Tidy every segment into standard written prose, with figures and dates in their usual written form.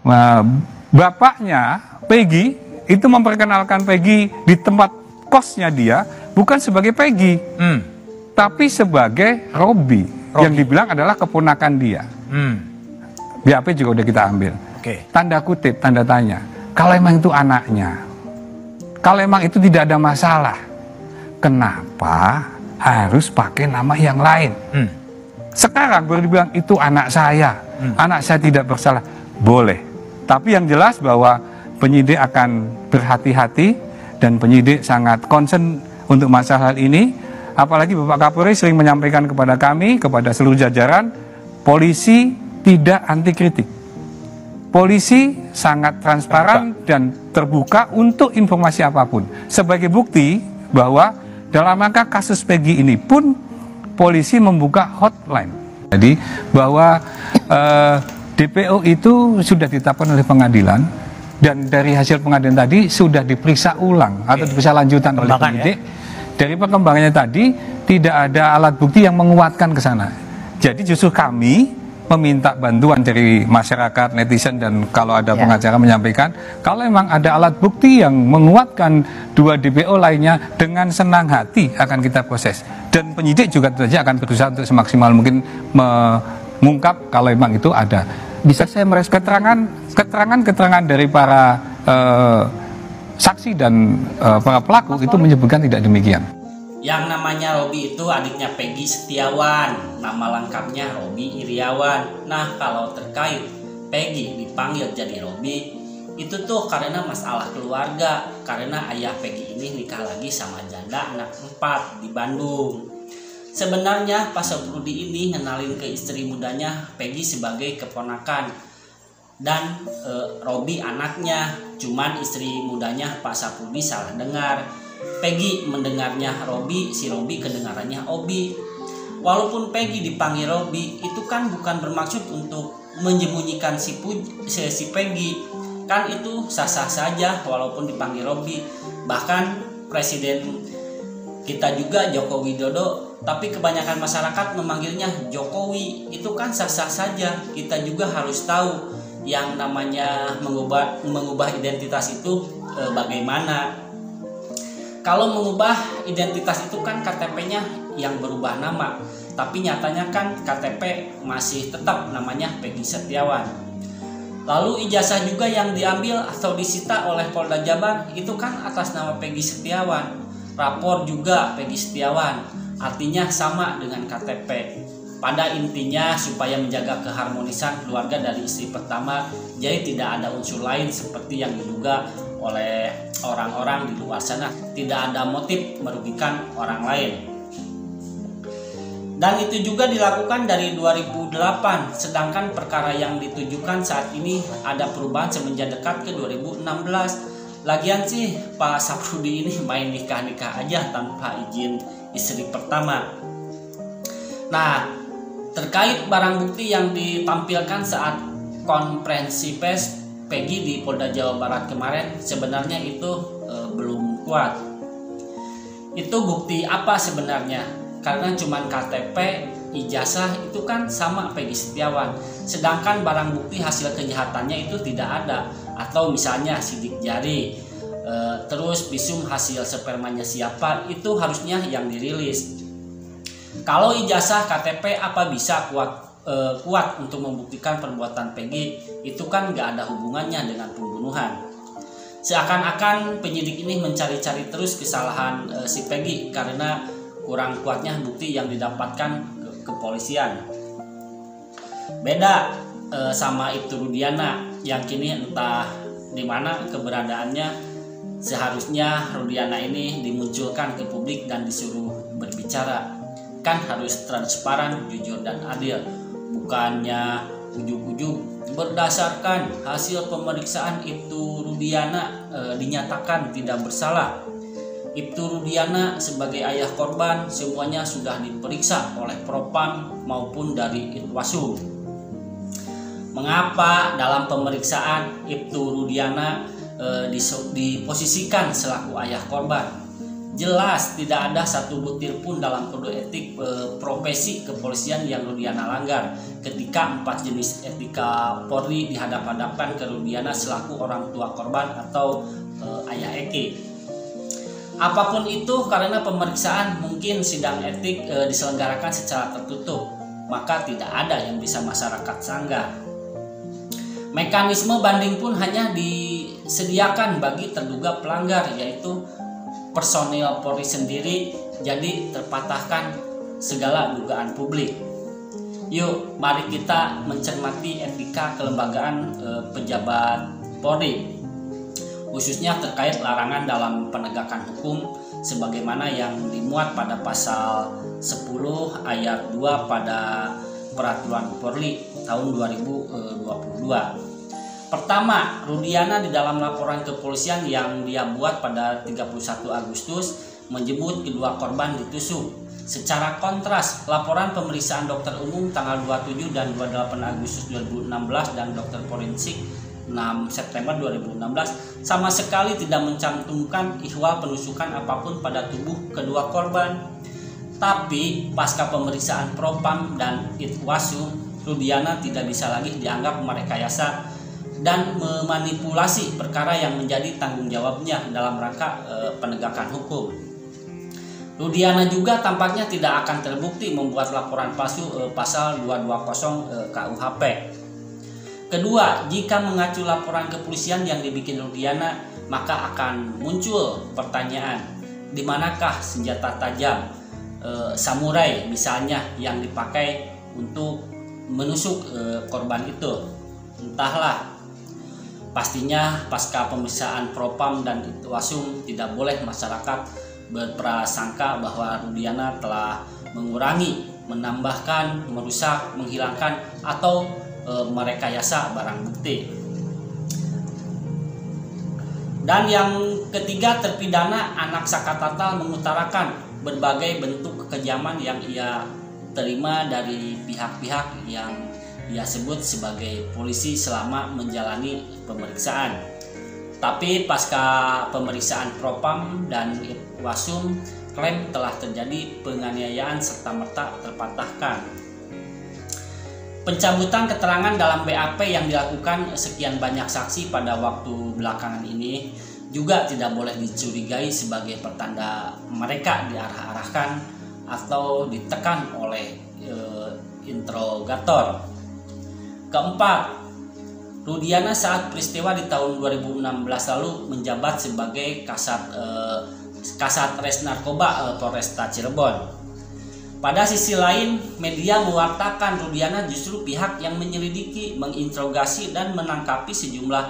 Nah, bapaknya Peggy itu memperkenalkan Peggy di tempat kosnya dia bukan sebagai Peggy, tapi sebagai Robi yang dibilang adalah keponakan dia. BAP juga udah kita ambil. Tanda kutip, tanda tanya. Kalau emang itu anaknya, kalau emang itu tidak ada masalah, kenapa harus pakai nama yang lain? Sekarang baru dibilang itu anak saya tidak bersalah. Boleh. Tapi yang jelas bahwa penyidik akan berhati-hati dan penyidik sangat concern untuk masalah hal ini. Apalagi Bapak Kapolri sering menyampaikan kepada kami, kepada seluruh jajaran, polisi tidak anti kritik. Polisi sangat transparan dan terbuka untuk informasi apapun. Sebagai bukti bahwa dalam rangka kasus Peggy ini pun polisi membuka hotline. Jadi bahwa DPO itu sudah ditetapkan oleh pengadilan dan dari hasil pengadilan tadi sudah diperiksa ulang atau diperiksa lanjutan oleh penyidik. Dari perkembangannya tadi tidak ada alat bukti yang menguatkan ke sana. Jadi justru kami meminta bantuan dari masyarakat, netizen, dan kalau ada pengacara menyampaikan kalau memang ada alat bukti yang menguatkan dua DPO lainnya, dengan senang hati akan kita proses. Dan penyidik juga tentu saja akan berusaha untuk semaksimal mungkin mengungkap kalau memang itu ada. Bisa saya merespon keterangan dari para saksi dan para pelaku itu menyebutkan tidak demikian. Yang namanya Robi itu adiknya Peggy Setiawan, nama lengkapnya Robi Iriawan. Nah, kalau terkait Peggy dipanggil jadi Robi, itu tuh karena masalah keluarga, karena ayah Peggy ini nikah lagi sama janda anak 4 di Bandung. Sebenarnya Pak Saprudi ini ngenalin ke istri mudanya Peggy sebagai keponakan dan Robi anaknya. Cuman istri mudanya Pak Saprudi salah dengar. Peggy mendengarnya Robi, si Robi kedengarannya Obi. Walaupun Peggy dipanggil Robi, itu kan bukan bermaksud untuk menyembunyikan si Peggy. Kan itu sah-sah saja walaupun dipanggil Robi. Bahkan Presiden kita juga Joko Widodo, tapi kebanyakan masyarakat memanggilnya Jokowi. Itu kan sah-sah saja. Kita juga harus tahu yang namanya mengubah identitas itu bagaimana. Kalau mengubah identitas itu kan KTP-nya yang berubah nama, tapi nyatanya kan KTP masih tetap namanya Peggy Setiawan. Lalu ijazah juga yang diambil atau disita oleh Polda Jabar itu kan atas nama Peggy Setiawan. Rapor juga Peggy Setiawan, artinya sama dengan KTP. Pada intinya supaya menjaga keharmonisan keluarga dari istri pertama, jadi tidak ada unsur lain seperti yang diduga oleh orang-orang di luar sana. Tidak ada motif merugikan orang lain. Dan itu juga dilakukan dari 2008, sedangkan perkara yang ditujukan saat ini ada perubahan semenjak dekat ke 2016. Lagian sih Pak Saprudi ini main nikah-nikah aja tanpa izin istri pertama. Nah, terkait barang bukti yang ditampilkan saat konferensi pers Peggy di Polda Jawa Barat kemarin, sebenarnya itu belum kuat. Itu bukti apa sebenarnya? Karena cuma KTP, ijazah itu kan sama Peggy Setiawan. Sedangkan barang bukti hasil kejahatannya itu tidak ada. Atau misalnya sidik jari, terus visum hasil spermanya siapa, itu harusnya yang dirilis. Kalau ijazah KTP apa bisa kuat untuk membuktikan perbuatan Peggy? Itu kan nggak ada hubungannya dengan pembunuhan. Seakan-akan penyidik ini mencari-cari terus kesalahan si Peggy karena kurang kuatnya bukti yang didapatkan kepolisian. Beda sama Ibtu Rudiana yang kini entah di mana keberadaannya. Seharusnya Rudiana ini dimunculkan ke publik dan disuruh berbicara. Kan harus transparan, jujur, dan adil. Bukannya ujug-ujug berdasarkan hasil pemeriksaan Ibtu Rudiana dinyatakan tidak bersalah. Ibtu Rudiana sebagai ayah korban semuanya sudah diperiksa oleh Propam maupun dari Itwasu. Mengapa dalam pemeriksaan Ibtu Rudiana diposisikan selaku ayah korban? Jelas tidak ada satu butir pun dalam kode etik profesi kepolisian yang Rudiana langgar ketika 4 jenis etika Polri dihadap-hadapkan ke Rudiana selaku orang tua korban atau ayah Eki. Apapun itu, karena pemeriksaan mungkin sidang etik diselenggarakan secara tertutup, maka tidak ada yang bisa masyarakat sanggah. Mekanisme banding pun hanya disediakan bagi terduga pelanggar, yaitu personil Polri sendiri, jadi terpatahkan segala dugaan publik. Yuk, mari kita mencermati etika kelembagaan pejabat Polri, khususnya terkait larangan dalam penegakan hukum sebagaimana yang dimuat pada pasal 10 ayat 2 pada Peraturan Polri tahun 2022. Pertama, Rudiana di dalam laporan kepolisian yang dia buat pada 31 Agustus menyebut kedua korban ditusuk. Secara kontras, laporan pemeriksaan dokter umum tanggal 27 dan 28 Agustus 2016 dan dokter forensik 6 September 2016 sama sekali tidak mencantumkan ihwal penusukan apapun pada tubuh kedua korban. Tapi pasca pemeriksaan Propam dan Itwasum, Rudiana tidak bisa lagi dianggap merekayasa dan memanipulasi perkara yang menjadi tanggung jawabnya dalam rangka penegakan hukum. Rudiana juga tampaknya tidak akan terbukti membuat laporan palsu pasal 220 KUHP. Kedua, jika mengacu laporan kepolisian yang dibikin Rudiana, maka akan muncul pertanyaan, di manakah senjata tajam samurai misalnya yang dipakai untuk menusuk korban itu? Entahlah. Pastinya pasca pemeriksaan Propam dan Itwasum tidak boleh masyarakat berprasangka bahwa Rudiana telah mengurangi, menambahkan, merusak, menghilangkan atau merekayasa barang bukti. Dan yang ketiga, terpidana Anak Sakatatal mengutarakan berbagai bentuk kekejaman yang ia terima dari pihak-pihak yang ia sebut sebagai polisi selama menjalani pemeriksaan. Tapi pasca pemeriksaan Propam dan Itwasum, klaim telah terjadi penganiayaan serta-merta terpatahkan. Pencabutan keterangan dalam BAP yang dilakukan sekian banyak saksi pada waktu belakangan ini juga tidak boleh dicurigai sebagai pertanda mereka diarah-arahkan atau ditekan oleh interrogator. Keempat, Rudiana saat peristiwa di tahun 2016 lalu menjabat sebagai Kasat Res Narkoba Polresta Cirebon. Pada sisi lain, media mewartakan Rudiana justru pihak yang menyelidiki, menginterogasi dan menangkapi sejumlah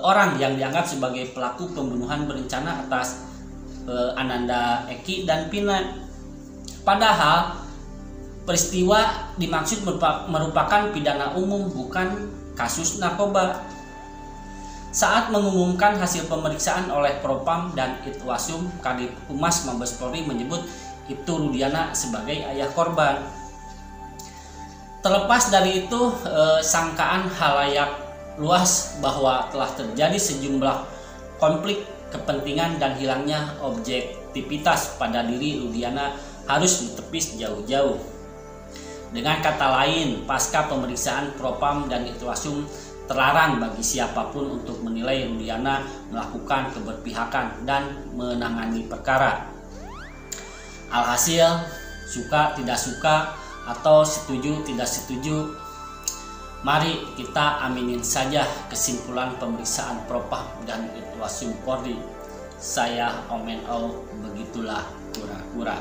orang yang dianggap sebagai pelaku pembunuhan berencana atas Ananda Eki dan Pina. Padahal peristiwa dimaksud merupakan pidana umum, bukan kasus narkoba. Saat mengumumkan hasil pemeriksaan oleh Propam dan Itwasum, Kadif Humas Mabes Polri menyebut itu Rudiana sebagai ayah korban. Terlepas dari itu, sangkaan halayak luas bahwa telah terjadi sejumlah konflik kepentingan dan hilangnya objektivitas pada diri Rudiana harus ditepis jauh-jauh. Dengan kata lain, pasca pemeriksaan Propam dan Itwasum, terlarang bagi siapapun untuk menilai Rudiana melakukan keberpihakan dan menangani perkara. Alhasil, suka tidak suka atau setuju tidak setuju, mari kita aminin saja kesimpulan pemeriksaan Propam dan Itwasum Polri. Saya Omen O, begitulah kura-kura.